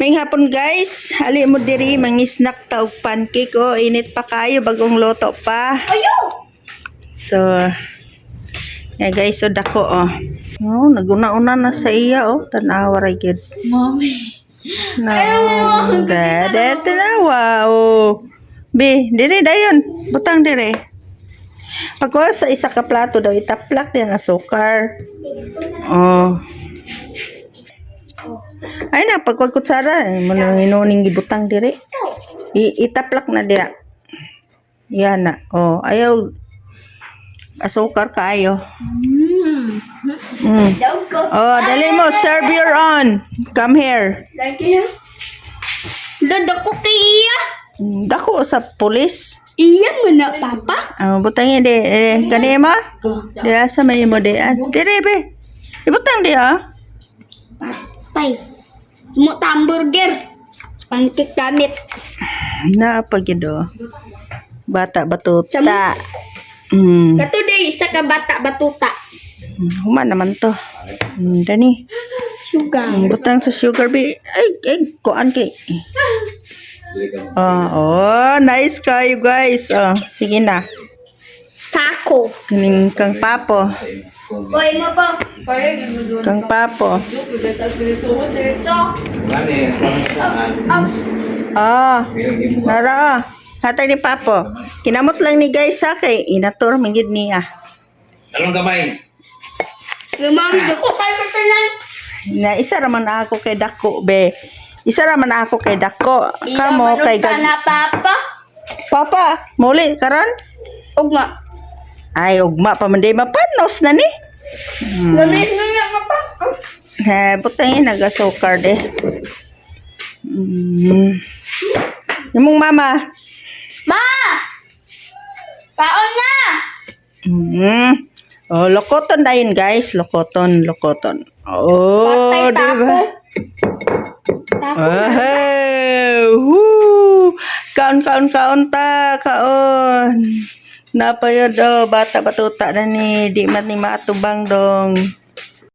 May hapon guys, ali mo diri mangisnak ta og pancake oh, init pa kayo bagong loto pa. Ayo. So, yeah guys, so dako oh. Oh, naguna-una na sa iya oh, tanawa ra gid. Mommy. No, Ayaw, dede tanawa oh. Be, diri dayon, butang diri. Pagkuha sa isa ka plato daw itaplak di ang asukar. Oh. Ay na, pagkuha kutsara, mo na hinuning gibutang diri. Itaplak na diya. Yan na. Oh, ayaw asukar kaayo. Daw ko. Oh, dali mo, serve your own. Come here. Thank you. Dadako kay iya. Dako sa pulis. Iya mo na, Papa. Oh, butangin di. Kani mo? Di asa may mo di. Dire be. Ibutang di ah. Tay. Mo hamburger. Pancake damit. Na pagido. Bata batuta. Kato day isa ka bata batuta. Huma naman to. Dani. Sugar. Butang sa sugar be. Ay, kuan kay. Oh, nice kayo guys. Oh, sige na. Taco. Kining kang papo. Hoy mo po. Kang papo. Ah, nara. Hatay ni papo. Kinamot lang ni guys sa kay inatur manggid niya. Anong gamay? Lumang dako kay katanan. Na isa raman ako kay dako be. Isa raman ako kay dako. Kamo kay na Papa. Papa, muli karon? Ugma. Ay, ugma pa man day mapanos na ni. Gamis na niya Papa. Butangin nagasukar de. Imong mama. Ma! Kaon na! Oh, lokoton dayon guys, lokoton. Oh, Patay di tapo. ba? Tapo. Woo! Kaon ta, kaon. Napayod oh, bata batuta na ni, di man ni matubang dong.